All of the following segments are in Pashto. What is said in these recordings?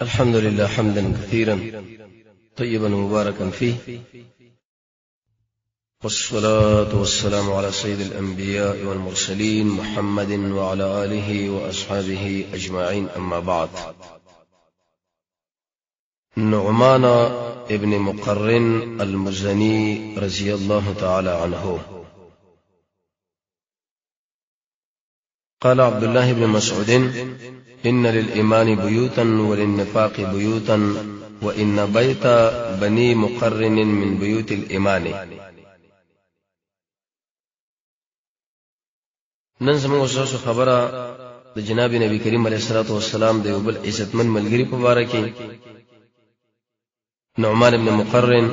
الحمد لله حمدا كثيرا طيبا مباركا فيه، والصلاة والسلام على سيد الأنبياء والمرسلين محمد وعلى آله وأصحابه أجمعين. أما بعد. نعمان ابن مقرن المزني رضي الله تعالى عنه قال عبد الله بن مسعود: إن للإيمان بيوتا وللنفاق بيوتا، وإن بيت بني مقرن من بيوت الإيمان. نن زموږ اوسه خبره د جناب نبی کریم علیه الصلاۃ والسلام د یو بل عزتمن ملګری په باره کې نعمان ابن مقرن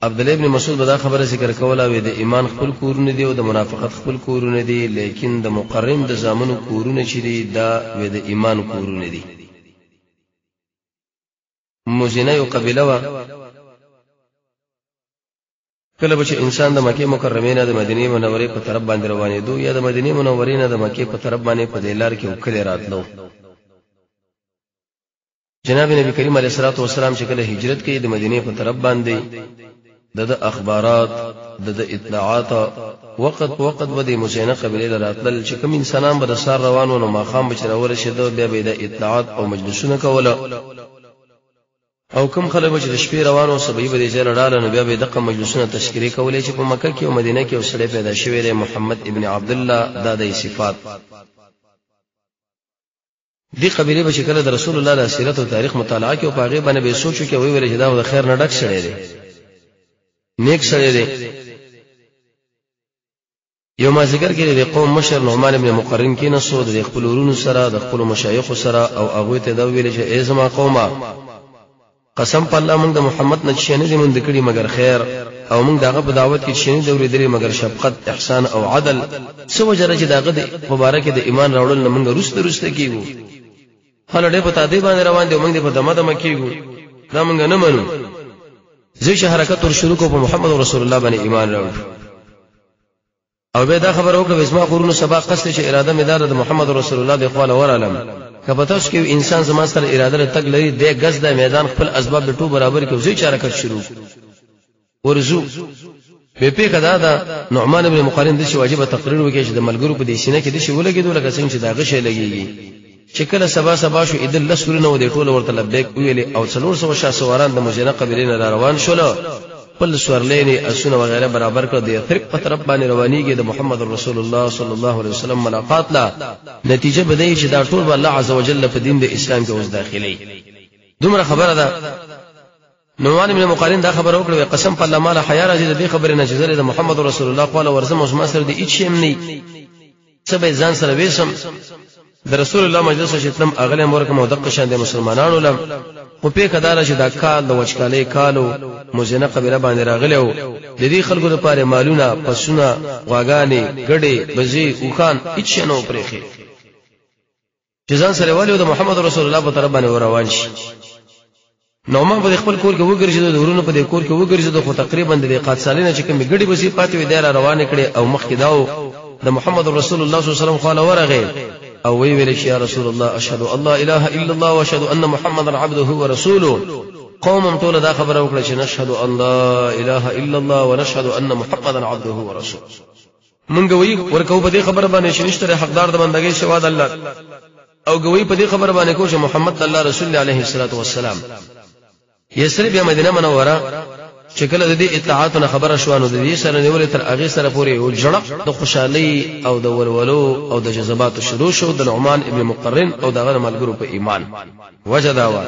عبد الله ابن مسعود دا خبره ذکر کوله وې د ایمان خپل کورونه دي او د منافقت خپل کورونه دي، لیکن د مقرن د زامنو کورونه چې دي دا وې د ایمان کورونه دي. مزینه یو قبیله وا، کله به چې انسان د مکه مکرمه نه د مدینه منورې په طرف باندې روانې دو یا د مدینه منورې نه د مکه په طرف باندې په دلار کې وکړي راتلو، جناب نبی کریم علیه الصلاۃ والسلام چې کله هجرت کوي د مدینه په طرف باندې د اخبارات د اطلاعات وقت بده مزینه قبیله راتل چې کوم انسانان به د سار روانو نو ماخام بچراول شیدو بیا به د اطلاعات او مجلسونه کوله، او کوم خلک چې د شپې روانو سبي به د ځل رااله نو بیا به دغه مجلسونه تشکیل کولې چې په مکه کې او مدینه کې اوسړې پیدا شوې د محمد ابن عبد الله د صفات دی قبیله به شکل د رسول الله د سیرت او تاریخ مطالعه کې او پاغه باندې به سوچو کې وی ویل چې دا د خیر نه ډک شړې دي، نیک شړې دي. یو مازیګر کې د قوم مشر نعمان ابن مقرن کې نسو د خپل ورونو سره د خپل مشایخ سره او هغه ته دا ویل چې ای زما قومه، قسم په الله موږ د محمد نه شنه دي مونږ کړي مگر خیر، او موږ دغه په دعوت کې شنه دوري درې مگر شفقت احسان او عدل. سو وجره چې دغه د مبارک د ایمان راوړل نه موږ روسته کیږو، هله په تادی باندې روان دي، موږ په دمه کیږو، دا موږ نه منو. زه حرکت ور شروع کو په محمد رسول الله باندې ایمان راوړ، او به دا خبر وکړه اسما قرون سبا قصد چې اراده مې دار د محمد رسول الله د خواله ورالم، کپتاس کې انسان زما سره اراده تک لري د غز د میدان خپل اسباب د ټو برابر کې زه حرکت شروع ورزو په کدا دا نعمان ابن مقرن د شی واجب تقریر وکړي چې د ملګرو په دې سینه کې د شی ولګیدو لکه څنګه چې دا غشې لګيږي چې کله سبا شو اذن لسورنه و دې ټول ورته لبیک ویلې او 400 سواران د مجنه قبیله نه روان شول، خپل سورلینې اسونه وغیرہ برابر کړ، د افریق په طرف باندې روانيږي د محمد رسول الله صلی الله علیه وسلم ملاقات لا نتیجه بدای چې دا ټول الله عز وجل په دین د اسلام کې اوس داخلي. دومره خبره ده نعمان بن مقرن دا خبر وکړه، قسم په الله مال حیا راځي د دې خبره نه چې د محمد رسول الله قال ورزم اوس ما سره د هیڅ شیم نه سبې ځان سره وېسم د رسول الله مجلس شتم اغله مورکه مودق شان د مسلمانانو لم خو په کدار چې دا کال د وچکالې کالو مزنه قبیله باندې راغلو، د دې خلکو لپاره مالونه پسونه غواګانی ګډي بزي اوخان هیڅ نه پرېخي چې ځان سره والي د محمد رسول الله په طرف باندې روان شي. نعمان په خپل کور کې وګرځي د ورونو په کور کې وګرځي، خو تقریبا د قات سالینه چې کوم ګډي بزي پاتې وي دایره روانه کړي او مخ کې داو د محمد رسول الله صلی الله علیه وسلم خاله ورغه او وی ویل یا رسول الله اشهد ان لا اله الا الله واشهد ان محمدا عبده ورسوله. قوم ټول دا خبره وکړه چې نشهد ان لا اله الا الله ونشهد ان محمدا عبده ورسوله. مونږ وی ورکو په دې خبره باندې چې نشته حقدار د بندګۍ سوا د الله، او ګوي په دې خبره باندې کو چې محمد الله رسول الله علیه الصلاه والسلام. یسرب یا مدینه منوره چې کله د دې اطلاعاتونه خبره شو نو د دې سره نیول تر اغه سره پورې او جړق د خوشحالي او د ولولو او د جذبات شروع شو د نعمان ابن مقرن او دغه ملګرو په ایمان وجداوا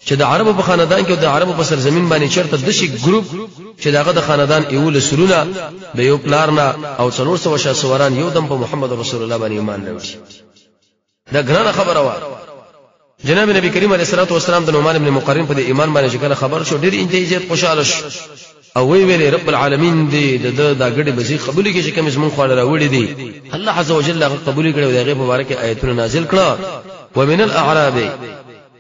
چې د عربو په خاندان کې او د عربو په سرزمین باندې چرته د شي ګروپ چې دغه د خاندان ایول سرونه د یو پلارنا او 400 سواران یو دم په محمد رسول الله باندې ایمان راوړي. دا ګرانه خبره و. جناب نبی کریم علیه الصلاه والسلام د نعمان ابن مقرن په ایمان باندې چې خبر شو ډیر انتهاجت خوشاله شو، او وی ویل رب العالمین دې د غړي بزی قبول کې چې کوم زمون خواله راوړي دي الله عز وجل قبول کړي او دغه مبارک آیتونه نازل کړه. ومن الاعراب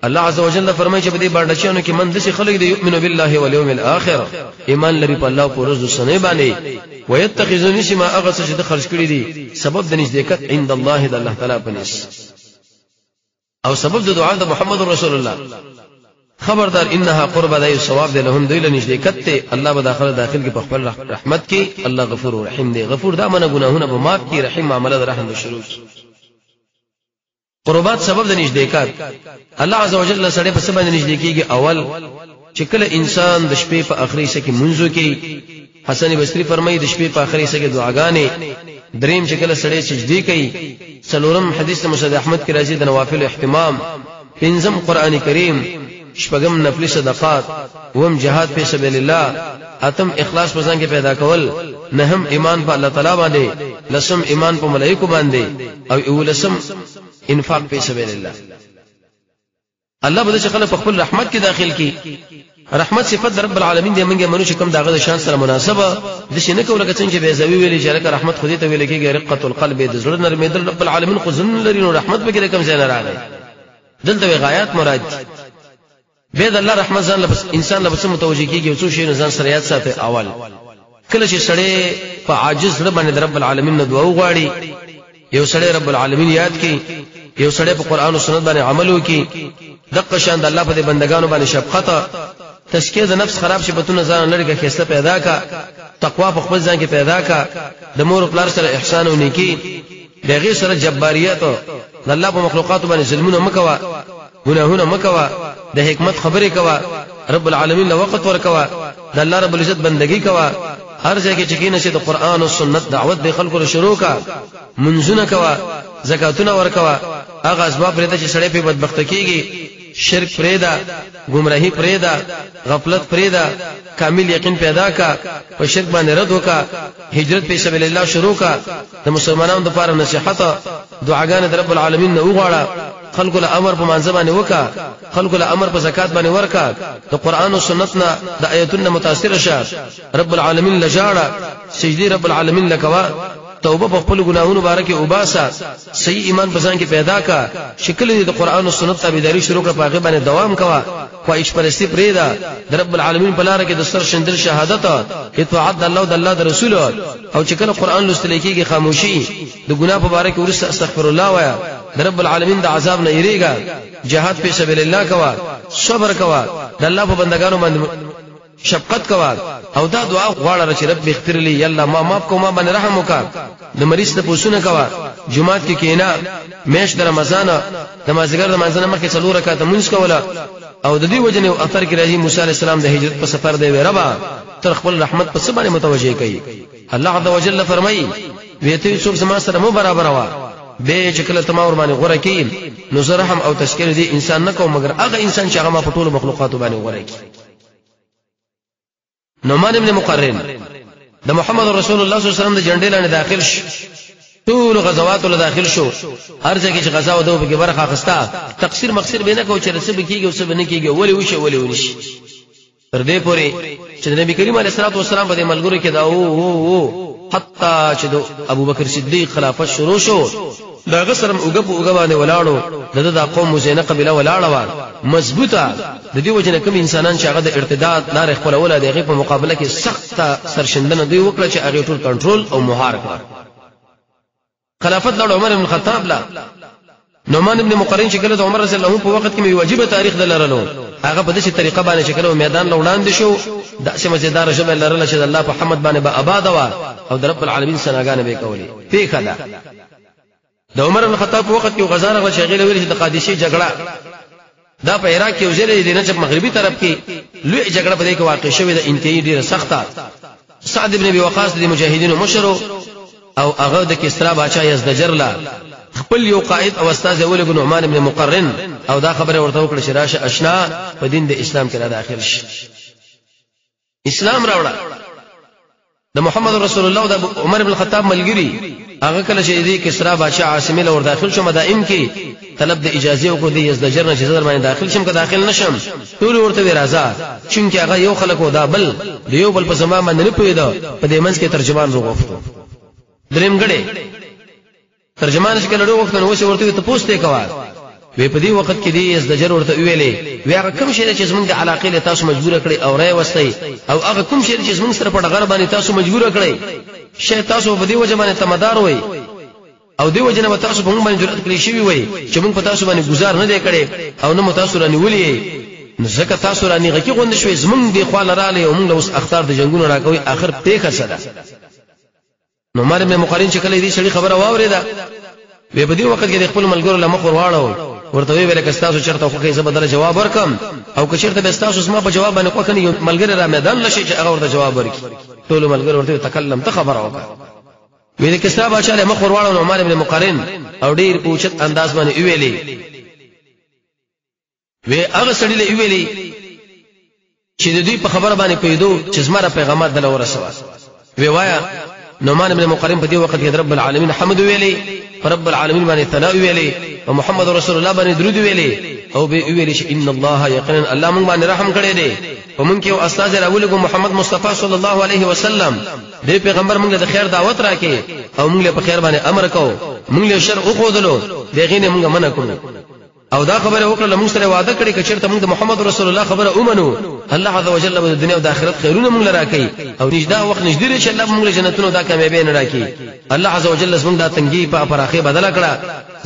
الله عز وجل فرمایي چې په دې باندې چانو کې من دسي خلک دي یؤمنو بالله والیوم الاخر، ایمان لري په الله او ورځ سنې باندې، ويتخذون شما اغس چې د خرج کړي دي سبب د نزدېکت عند الله د الله تعالی په نس او سبب د دعا د محمد رسول الله خبردار انها قربه د ثواب ده لهم دوی لنجدې کته الله به داخل کې په خپل رحمت کې الله غفور رحیم دی غفور دا منه ګناهونه به معاف کی رحیم معاملې د رحم شروع قربات سبب د نږدېکات الله عزوجل سره په سبب د نږدې کېږي اول چې کله انسان د شپې په اخري سکه کې منځو کې حسن بصری فرمایي د شپې په اخري سکه کې دعاګانې دریم چې کله سړی سجدي کوي څلورم حدیث مسعود احمد کې راځي د نوافل اهتمام پنځم قران کریم شپږم نفل صدقات وم جهاد په سبیل الله اتم اخلاص په ځان کې پیدا کول نهم ایمان په الله تعالی باندې لسم ایمان په ملائکه باندې او اولسم انفاق په سبیل الله الله بده چې خلک په خپل رحمت کې داخل کی رحمت صفت رب العالمین دی موږ منو چې کوم داغه د شان سره مناسبه د شي نه کوله څنګه به زوی ویلي چې لکه رحمت خو دې ته ویل کېږي رقه القلب د زړه نرمېدل رب العالمین خو زن لري نو رحمت به کې کوم ځای نه راغی دلته غایات مراد به د الله رحمت ځان له انسان له متوجي کېږي او څو شي ځان سره یاد ساتي اول کله چې سړی په عاجز رب باندې رب العالمین نه دعا وغواړي یو سړی رب العالمین یاد کړي یو سړی په قران او سنت باندې عمل وکړي دغه شان د الله په بندگانو باندې شفقت تزکیه د نفس خراب شي بتونه ځان لري کې خسته پیدا کا تقوا په خپل ځان کې پیدا کا د مور پلار سره احسان او نیکی دغه سره جباریت د الله په مخلوقات باندې ظلمونه مکوا ګناهونه مکوا د حکمت خبرې کوا رب العالمین له وخت ورکوا د الله رب العزت بندگی کوا هر ځای کې چې کینې چې د قران او سنت دعوت د خلکو شروع کا منځونه کوا زکاتونه ورکوا هغه اسباب پرې چې سړی په بدبخت کېږي شرک پرېدا گمراهی پرېدا غفلت پرېدا کامل یقین پیدا کا په شرک باندې رد وکا هجرت په سبیل الله شروع کا د مسلمانانو لپاره نصيحت دعاګانې د رب العالمین نه وغواړه خلکو له امر په منځ باندې وکا خلکو له امر په زکات باندې ورکا د قران او سنت نه د آیتونو متاثر شه رب العالمین لجاړه سجدي رب العالمین لکوا توبه په خپل ګناهونو بارکه وباسا صحیح ایمان په ځان کې پیدا کا شکل د قران او سنت تابعداري شروع کړه په هغه باندې دوام کوا خواهش پرستی پرېدا د رب العالمین په لار کې د سر شندل شهادت اطاعت د الله او د الله د رسول او چې کله قران لوستل کېږي خاموشي د ګناه په باره کې ورسته استغفر الله وایا د رب العالمین د عذاب نه یریګا جهاد په سبیل الله کوا صبر کوا د الله په بندگانو باندې شفقت کوا او دا دعا غواړه چې رب اغفر لي یلا ما معاف کو ما باندې رحم وکا د مریض ته پوښتنه کوا جمعات کې کینا میش د رمضان د مازیګر د منځنه مخکې څلور رکعات مونږ کوله او د دې وجنه او اثر کې راځي موسی عليه السلام د هجرت په سفر دی ربا تر خپل رحمت په سبانه متوجه کوي الله عز وجل فرمایي ویته څوک سما سره مو برابر وا به چې کله تمام ور باندې غوړه کین نو زرحم او تشکر دي انسان نه کوم مگر هغه انسان چې هغه ما په ټول مخلوقات باندې غوړه کی نعمان ابن مقرن د محمد رسول الله صلی الله علیه وسلم د جنډې لاندې داخل شو ټول غزوات له داخل شو هر ځای کې چې غزا ودو به برخه اخستا تقصیر مقصر به نه کو چې رسب کیږي او سب نه کیږي ولی وشه ولی ونشي تر دې پورې چې نبی کریم علیه الصلاه والسلام په ملګرو کې دا او حتی چې د ابوبکر صدیق خلافت شروع شو دا غسرم اوګه باندې ولاړو دغه قوم مزینه قبيله ولاړه مضبوطه د دې وجنه کوم انسانان چې هغه د ارتداد لار خپل ولا دغه په مقابله کې سخت سرشندنه دوی وکړه چې هغه ټول کنټرول او مهار کړ خلافت د عمر بن الخطاب لا نعمان ابن مقرن چې کله د عمر رضی الله عنه په وخت کې واجبہ تاریخ دلرلو هغه په دې طریقه باندې چې کله میدان لوړاند شو د سمجدار شبه لرل چې الله په محمد باندې به آباد وا او د رب العالمین ثناګانې به کولې پیخه ده د عمر بن الخطاب په وخت کې غزاره غو شغله ویل چې د قادسیه جګړه دا په عراق کې وزره د نجف مغربي طرف کې لوی جګړه په دې کې واقع شوې ده انتهایی ډیره سخته سعد ابن ابي وقاص د مجاهدینو مشر او هغه د کسرا بادشاہ یزدجر لا خپل یو قائد او استاد اول ابن نعمان ابن مقرن او دا خبره ورته وکړه چې راشه آشنا په دین د اسلام کې را داخل شي اسلام راوړه د محمد رسول الله او د عمر بن الخطاب ملګری هغه کله چې دې کسرا بادشاہ عاصمه له ور داخل شو مدائن کې طلب د اجازه وکړ دی یزدجر نه چې زر باندې داخل شم که داخل نشم ټول ورته راځه چې هغه یو خلکو دا بل دیو بل په زمان باندې نه پوهیدا په دې منځ کې ترجمان وروغفتو دریم غړي ترجمان چې کله وروغفتو نو وسه ورته ته پوښتنه کوي وی په دې وخت کې دی یزدجر ورته ویلې وی هغه کوم شی چې زمونږ د علاقې له تاسو مجبور کړی او راي وستي او هغه کوم شی چې زمونږ سره په ډغر باندې تاسو مجبور کړی شی تاسو په دې وجه باندې تمدار وای او دی وجنه تاسو په موږ باندې جرأت کړی شوی وای چې موږ په تاسو باندې گزار نه دی کړي او نه تاسو رانی ولي زکه تاسو رانی غکی غوند شوي زمونږ دی خپل رااله او موږ اوس اختار د جنگونو راکوي اخر پیخه سره نو مار ابن مقرن چې کله دې شړی خبره واوریدا به په دې وخت کې د خپل ملګرو لمخ ورواړو ورته ویل کې تاسو چرته خو کې زبدل جواب ورکم او که چرته به تاسو سم په جواب باندې کوکني ملګری را میدان لشي چې هغه ورته جواب ورکړي ټول ملګری ورته تکلم ته خبره وکړه ویل کې صاحب اچاله مخ ورواړو نو مار ابن مقرن او ډیر پوښت انداز باندې ویلې وی هغه سړی ویلې چې د دوی په خبره باندې پیدو چې زمره پیغمبر دل ورسوه وی وایا نعمان ابن مقرن په دې وخت کې رب العالمین حمد ویلې رب العالمین باندې ثنا ویلې او محمد رسول الله باندې درود ویلې او به ویلې چې ان الله یقینا الله مونږ باندې رحم کړی دی او مونږ یو استاد راولګو محمد مصطفی صلی الله علیه وسلم دې پیغمبر مونږ د خیر دعوت راکې او مونږ له خیر باندې امر کوو مونږ له شر او خودلو دغه نه مونږ منع کړو او دا خبره وکړه موږ سره وعده کړی چې چیرته موږ د محمد رسول الله خبره اومنو الله عز وجل د دنیا او د آخرت خیرونه موږ لراکې او نجدا وخت نږدې چې الله موږ جنتونو دا کامیابی نه راکې الله عز وجل زموږ د تنګي په پراخه بدل کړه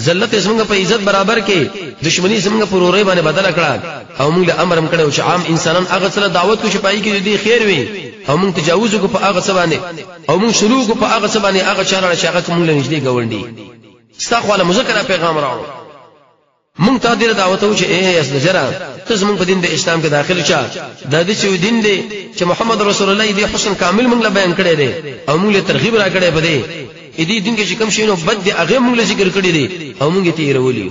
ذلت زموږ په عزت برابر کې دشمنی زموږ په اورې باندې بدل کړه او موږ له امر کړو چې عام انسانان هغه سره دعوت کو شپای کې دې خیر وي او موږ تجاوز کو په هغه څه باندې او موږ شروع کو په هغه څه باندې هغه چاره چې هغه موږ له نږدې غونډي استغفر مذکر پیغام راوړو مونږ ته دې دعوت و چې اس لجرا ته زمونږ په دین د اسلام کې داخل شه د دې چې دین دی چې محمد رسول الله دې حسن کامل مونږ له بیان کړی دی او مونږ له ترغیب را کړی په دې دین کې چې کوم شی نو بد دی هغه مونږ له ذکر کړی دی او مونږ ته یې رولي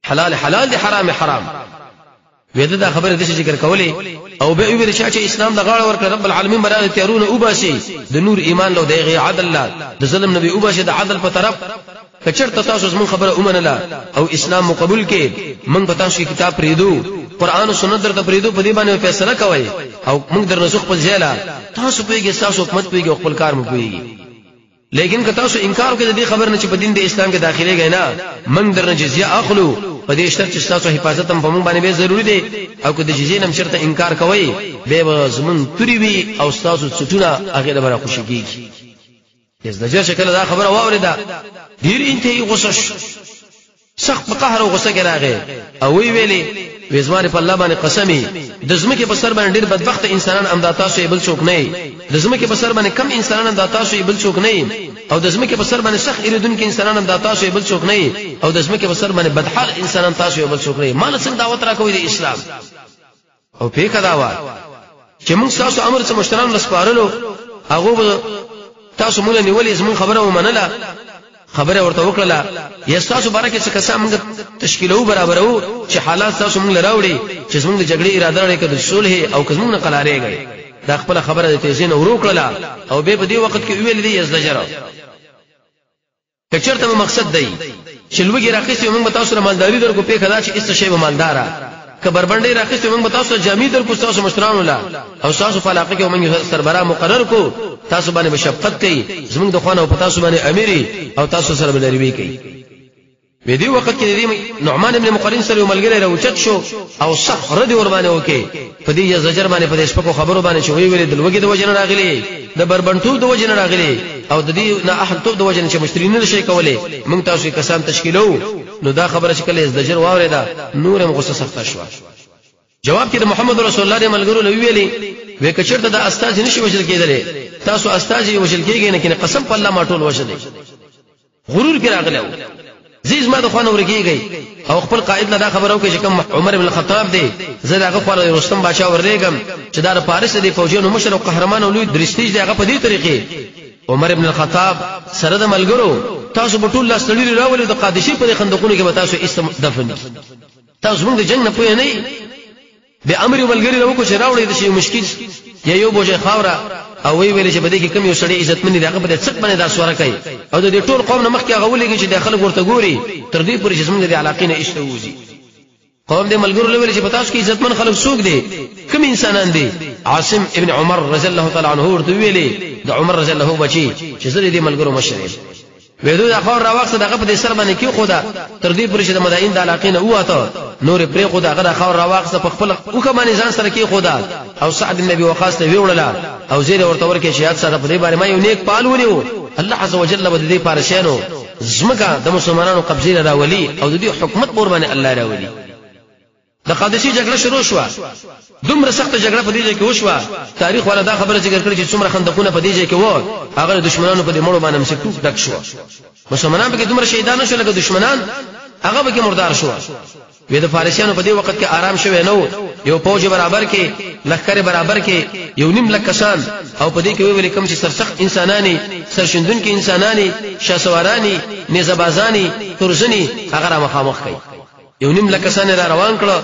حلال حلال دی حرام حرام وېدا دا خبره د ذکر کولې او به ویل چې اسلام د غاړه ورکړ رب العالمین براله تیارونه او باسي د نور ایمان له دغه عدل د ظلم نبی او باسي د عدل په طرف کچرته تاسو زمون خبره اومنله او اسلام مقبول کې موږ په تاسو کتاب پریدو قران او سنت درته پریدو په دې باندې فیصله کوي او موږ در نسخ په ځاله تاسو پیږي تاسو حکومت پیږي خپل کار مو پیږي لیکن که تاسو انکار کوئ د دې خبر نه چې په دین د اسلام کې داخلي غي نه موږ درنه جزیه اخلو په دې شرط چې تاسو حفاظت هم په موږ باندې به ضروری دی او که د جزیه نم شرط انکار کوئ به زمون توري وي او تاسو څټونه هغه لپاره خوشي کیږي یزدجر شکل دا خبره واوریدا ډیر انتهي غوسه سخت په قهر او غوسه کې راغی او وی ویلي وزمار په الله باندې قسمي د زمکه په سر باندې ډیر بدبخت انسانان امدا تاسو بل څوک نه د زمکه په سر باندې کم انسانان امدا تاسو بل څوک نه او د زمکه په سر باندې سخت اریدونکو انسانان امدا تاسو بل څوک نه او د زمکه په سر باندې بدحال انسانان تاسو بل څوک نه مال څنګه دعوت راکوي د اسلام او په کداوا چې موږ تاسو امر څخه مشتران لسپارلو هغه تاسو مونږ نیولې زمون خبره ومنله خبره ورته وکړه یا تاسو بارکه څه قسم موږ تشکیلو برابرو چې حالات تاسو موږ لراوړي چې زموږ د جګړې اراده لري کده صلح او کزمون قلاریږي دا خپل خبره د تیزین وروکړه او به په دې وخت کې ویل دي یزدجره کچرته مقصد دی چې لوګي راخېسي موږ تاسو سره مالداري درکو په خدا چې است شی مالدارا کبر باندې راخېسي موږ تاسو جامع درکو تاسو مشتران ولا او تاسو په علاقه کې موږ سربرا مقرر کو تاسو باندې بشفقت کوي زموږ د خوانه او تاسو باندې اميري او تاسو سره بلریوي کوي په دې وخت کې د نعمان ابن مقرن سره ملګری راوچت شو او صح رد ور باندې وکي په دې زجر باندې په دې شپکو خبرو باندې شوی ویل د لوګي د وجنه راغلي د بربنټو د وجنه راغلي او د دې نه اهل توب د وجنه چې مشتری نه شي کولای موږ تاسو کسان تشکیلو نو دا خبره چې کله زجر واوریدا نورم غصه سخت شو جواب کې د محمد رسول الله د ملګرو لوي ویلي وې کچرته د استاد نشي وجل کېدل تاسو استاد یې وجل کېږي نه کنه قسم په الله ما ټول وجل غرور کې راغلو زیز ما د خوانو ورګيږي او خپل قائد نه دا خبرو کې چې کوم عمر بن الخطاب دی زه هغه خو رستم بادشاہ ورلېګم چې دا پاریس دی فوجیانو مشر او قهرمان او لوی درستیج دی هغه په دې طریقې عمر بن الخطاب سره د ملګرو تاسو په ټول لاس تړلې راولې د قادشي په خندقونو کې به تاسو اسم دفن تاسو موږ د جنگ نه پوهې نه به امر ملګری راوکو چې راوړې د شي مشکل یا یو بوجه خاوره او وی ویل چې بده کې کم یو سړی عزتمن دی هغه په څټ باندې دا سوره کوي او د ټول قوم نه مخکې هغه ولېږي چې داخله ورته ګوري تر دې پورې چې زمونږ د علاقې نه اشتوزي قوم د ملګرو لویل چې پتاس کې عزتمن خلک څوک دي کوم انسانان دي عاصم ابن عمر رضی الله تعالی عنه ورته ویلي د عمر رضی الله بچي چې زری دي ملګرو مشر وېدو دا خور راوخت دغه په دې سر باندې کې خدا تر دې پورې چې د مدائن د علاقې نه واته نور پرې خدا هغه خور راوخت په خپل او کمانې ځان سره کې خدا او سعد بن ابي وقاص ته ویوړل او زیره ورته ورکه چې یاد سره په دې باندې ما یو نیک پال ونیو الله عز وجل بده دې پارشانو زمکه د مسلمانانو قبضه راولي او د دې حکومت پور باندې الله راولي د قادسي جګړه شروع شو دومره سخت جګړه په دې کې وشوه تاریخ ولا دا خبره ذکر کړي چې څومره خندقونه په دې کې وو هغه دشمنانو په دې مړو باندې مسکوک ډک شو مسلمانان به دومره شهیدان شو لکه دشمنان هغه به مردار شو وې د فارسیانو په دې وخت کې آرام شوه نو یو فوج برابر کې لخر برابر کې یو نیم لک کسان او په دې کې ویل کوم چې سرسخت انسانانی سرشندون کې انسانانی شاسوارانی نزبازانی ترزنی هغه را مخامخ کوي یو نیم لک کسان را روان کړه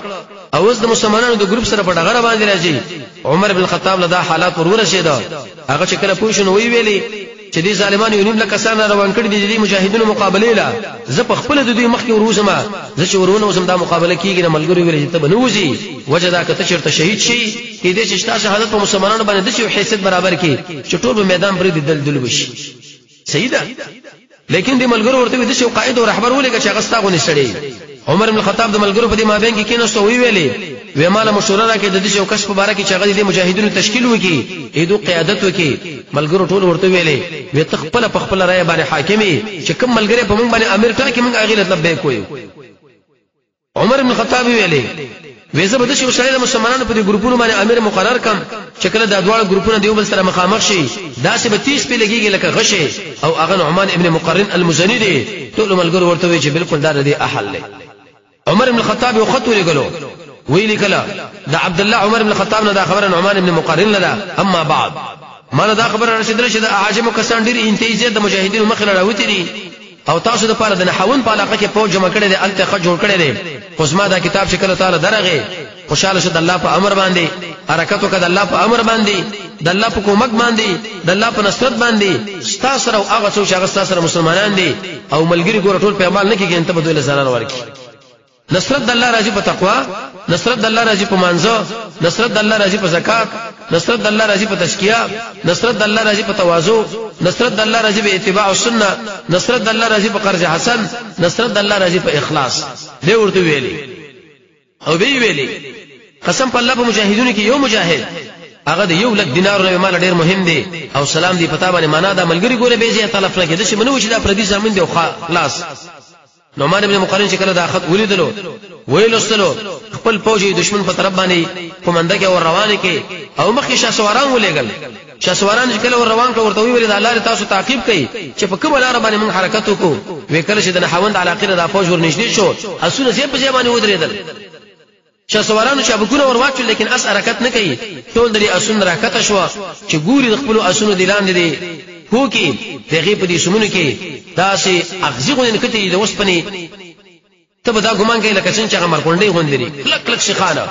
او اوس د مسلمانانو د ګروپ سره په ډغره باندې راځي عمر بن الخطاب له دا حالات ورور رسیدا هغه چې کله پوښتنه ویلي چې دې ظالمانو یو نیم لک کسان روان کړي دي د مجاهدینو مقابله لا زه په خپل د دوی مخکې وروزم زه چې ورونه وسم دا مقابله کیږي نه ملګری ویل چې ته بنوځي وجه دا کته چیرته شهید شي کې دې چې تاسو شهادت په مسلمانانو باندې د شي حیثیت برابر کی چې ټول په میدان پر دل دل وشي سیدا لیکن دې ملګرو ورته د شي قائد او رهبر ولګه چې غستا غونې سړی عمر بن الخطاب د ملګرو په دې مابین کې کیناستو ویلې و مالا مشوره راکې د دې یو کس په باره کې چې هغه د مجاهدینو تشکیل وکي ایدو قیادت وکي ملګرو ټول ورته ویلې و تخپل په خپل رائے باندې حاکمي چې کوم ملګری په موږ باندې امیر ټاکي موږ هغه لبیک کوی عمر بن الخطاب ویلې وېزه بده شو شایله مسلمانانو په دې ګروپونو باندې امیر مقرر کم چې کله د دواړو ګروپونو دیو بل سره مخامخ شي دا چې به 30 په لګيږي لکه غشه او هغه نعمان ابن مقرن المزني دي ټول ملګرو ورته وی چې بالکل دا دې احل له عمر بن الخطاب یو خط ولګلو ویل کله دا عبد الله عمر بن الخطاب نه دا خبره نعمان ابن مقرن لدا اما بعد ما دا خبره رسیدله چې د اعاجم کسان ډیر انتیزه د مجاهدینو مخ له راوتی او تاسو د پاره د نحوون په علاقه کې فوج جمع کړي دي الته خج جوړ کړي دي خو زما دا کتاب شکل تعالی درغه خوشاله شد الله په امر باندې حرکت وکړه الله په امر باندې د الله په کومک باندې د الله په نصرت باندې ستاسو او هغه څو چې هغه ستاسو مسلمانان دي او ملګری ګور ټول په عمل نه کېږي انت به دوی لزانان ورکی نصرت د الله راځي په تقوا نصرت د الله راځي په مانځه نصرت د الله راځي په زکات نصرت د الله راځي په تزکیه نصرت د الله راځي په تواضع نصرت د الله راځي په اتباع السنه نصرت د الله راځي په قرض حسن نصرت د الله راځي په اخلاص دی ورته ویلي او به ویلي قسم په الله په مجاهدونو کې یو مجاهد هغه د یو لک دینار نه مال ډیر مهم دی او سلام دی پتا باندې معنا دا ملګری ګوره به زی طرف نه کې د شي منو چې دا پردي ځامن دی او خلاص نعمان ابن مقرن چې کله دا خط ولیدلو ویلوستلو خپل فوجي دشمن په طرف باندې کومنده کې ور روانه کې او مخکې شاسواران ولېګل شاسواران چې کله ور روان کړ ورته ویل دا الله تاسو تعقیب کړي چې په کومه لار باندې موږ حرکت وکړو وکړه چې د نحوند علاقه د فوج ور نږدې شو اسونه زی په ځای باندې ودرېدل شاسوارانو شابکونه ور واچو لیکن اس حرکت نه کوي ټول د اسون راکته شو چې ګوري د خپل اسونو دلان دي کوکی دغه په دې سمونه کې دا سي اغزغونه نکته د وسپني ته به دا ګمان کوي لکه څنګه چې هغه مرګونډي غوندري کلک کلک شيخانه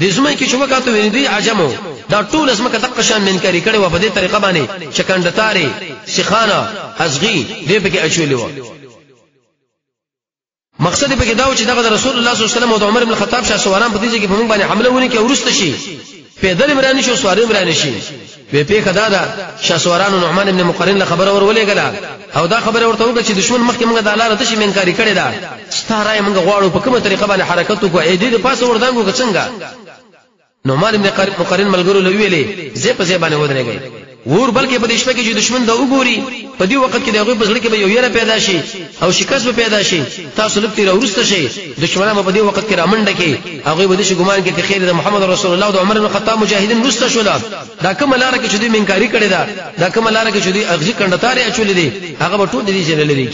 دې زمای کې شوکاتو ویني دي عجمو دا ټول اسمه دقه شان منکري کړي و په دې طریقه باندې شکندتاري شيخانه ازغي دې په کې اچولې و مقصد به کې دا و چې دغه رسول الله صلی الله علیه وسلم او عمر بن الخطاب شاه سواران په دې کې په موږ باندې حمله ونی کې ورسته شي پیدل عمران شو سوار عمران شي به په خدا دا شاه سوارانو نعمان ابن مقرن له خبر ورولې غلا او دا خبره ورته وکړه چې دشمن مخکې موږ د الله رته شي منکاری کړي دا ستاره موږ غواړو په کومه طریقه باندې حرکت وکړو اې دې پاسه وردانګو څنګه نعمان ابن مقرن ملګرو لویلې زه په ځای باندې ودرېږي ور بلکې په دې شپه کې چې دشمن دا وګوري په دې وخت کې دغه په ځل کې به یو یره پیدا شي او شکست به پیدا شي تاسو لکه راورسته شي دشمنان په دې وخت کې رامنډه کې هغه به دې ګمان کې چې خیر د محمد رسول الله او عمر بن الخطاب مجاهدین رسته شول دا کوم لار کې چې دې منکاری کړي دا کوم لار کې چې دې اغزي کندتاري اچولې دي هغه به ټول دې جلل لري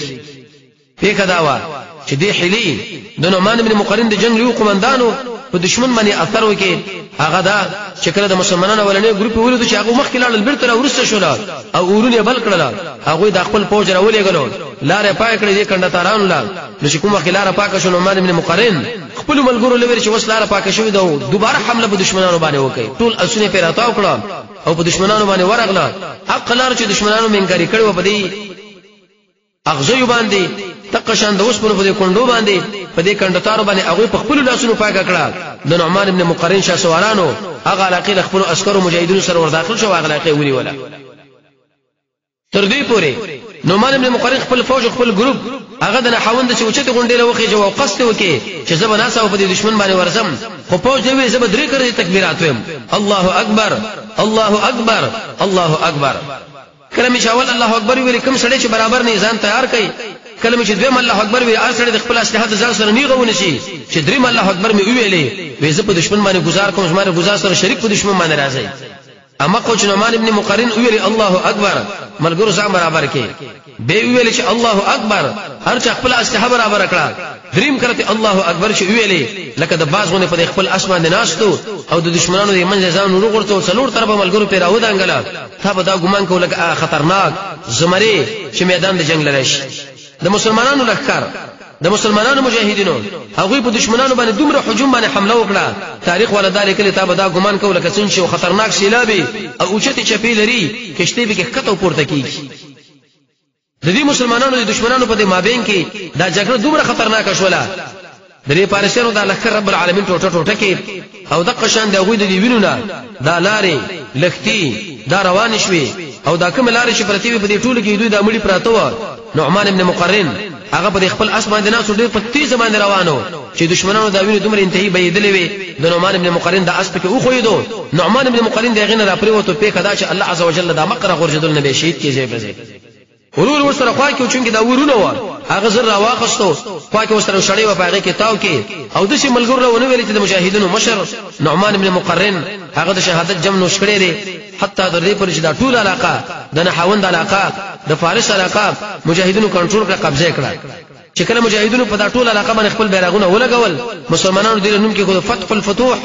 په کداوا چې دې حلی د نعمان بن مقرن د جنگ یو قومندانو په دشمن باندې اثر وکي هغه دا چې کله د مسلمانانو ولنې ګروپ ولیدو چې هغه مخکې لاړل بیرته راورسته شول او ورونه بل کړل هغه د خپل فوج راولې غلو لارې پای کړې دي کندتاران لا نو چې کومه خلاره پاک شو نعمان بن مقرن خپل ملګرو لوري چې وسلاره پاک شوی دا دوباره حمله په دشمنانو باندې وکړي ټول اسونه پر اتاو کړه او په دشمنانو باندې ورغله حق لار چې دشمنانو منکاری کړي و په دې اغزو باندې تقشان د وسپنو په کندو باندې په دې کندتارو باندې هغه په خپل لاسونو پاک کړه د نعمان ابن مقرن شاه سوارانو هغه علاقه خپل عسکرو مجاهدینو سره ور داخل شو هغه علاقه ونی ولا تر دې پورې نعمان ابن مقرن خپل فوج خپل ګروپ هغه د نحوند چې اوچته غونډې له وخی جو قصد وکي چې زب ناسو په دې دشمن باندې ورسم خو فوج دی زب درې کړې تکبیرات ویم الله اکبر الله اکبر الله اکبر کله چې اول الله اکبر ویل کوم سړی چې برابر نه ځان تیار کړي کله چې دویم الله اکبر ویل ار سړی د خپل اسلحه د ځان سره نیغه ونشي چې دریم الله اکبر می ویلې وې زه په دشمن باندې گزار کوم زما گزار سره شریک په دشمن باندې راځي اما کوچ نعمان ابن مقرن ویل الله اکبر ملګرو ځان برابر کې به ویل چې الله اکبر هر چا خپل اسلحه برابر کړه دریم کرته الله اکبر چې ویلې لکه د بازغونه په خپل اسمان ناشتو او د دشمنانو د منځ ځان ورغورته څلور طرفه ملګرو پیرا ودانګلا تا به دا ګمان کو لکه خطرناک زمری چې میدان د جنگ لري د مسلمانانو لخر د مسلمانانو مجاهدینو هغه په دشمنانو باندې دومره هجوم باندې حمله وکړه تاریخ ولدا لیکل تا به دا ګمان کو لکه څنګه شو خطرناک سیلابي او اوچته چپی لري کشته به کته پورته کیږي د دې مسلمانانو د دشمنانو په مابین کې دا جګړه دومره خطرناک شوله د دې پارسیانو د لخر رب العالمین ټوټه کې او د قشان د غوی د دی وینونه دا لارې لختي دا روان شوي او دا کوم لارې چې پرتی په دې ټولو کې دوی د مړي پراته و نعمان ابن مقرن هغه په خپل اسمان د ناس ډېر په تیز باندې روانو چې دشمنانو دا ویني دومره انتهایی بيدلې وي د نعمان ابن مقرن د اسب کې او خویدو نعمان ابن مقرن دغه نه را پریوته په کدا چې الله عز وجل دا مقره غرجدل نه به شهید کیږي بزي ورور ورسره خوا کې چې دا ورونه و هغه زر را واخستو خوا کې ورسره شړې و پاغه کې تاو کې او د شي ملګرو ونه ویل چې د مجاهدینو مشر نعمان ابن مقرن هغه د شهادت جم نوش کړي دي حتی د دې پر چې دا ټول علاقه د نحوند علاقه د فارس علاقه مجاهدینو کنټرول کړه قبضه کړه چې کله مجاهدینو په دا ټول علاقه باندې خپل بیرغونه ولګول مسلمانانو دې نوم کې خو فتح الفتوح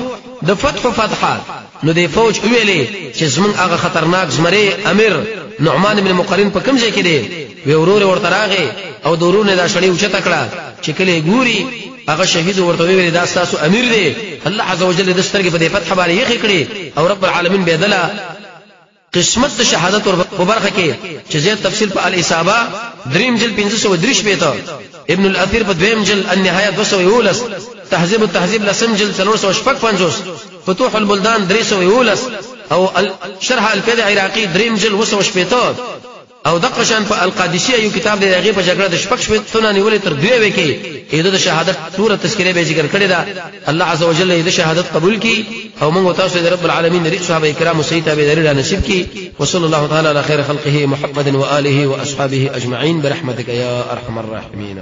د فتح فتحات نو د فوج ویلې چې زمون هغه خطرناک زمری امیر نعمان ابن مقرن په کوم ځای کې دی وی ورور ورته راغی او دورونه دا شړې اوچته کړه چې کله ګوري هغه شهید ورته ویل دا تاسو امیر دی الله عز وجل د سترګې په فتح باندې یې کړی او رب العالمین به دلا قسمت شهادت ور برخه کې چې زیات تفصیل په الاصابه دریم جل 530 پېته ابن الاثير په دویم جل النهايه 211 تهذيب التهذيب لسم جل 355 فتوح البلدان 311 او شرح الفيض العراقي دریم جل 218 او دغه شان په القادسیه یو کتاب دی هغه په جګړه د شپږ شپې ثنا نیولې تر دوی وکي اېده د شهادت پوره تذکره به ذکر کړی دا الله عز وجل دې شهادت قبول کی او موږ تاسو د رب العالمین د صحابه کرام سیته به درې نصیب کی وصلی الله تعالی علی خیر خلقه محمد و آله و اصحابه اجمعین برحمتک یا ارحم الراحمین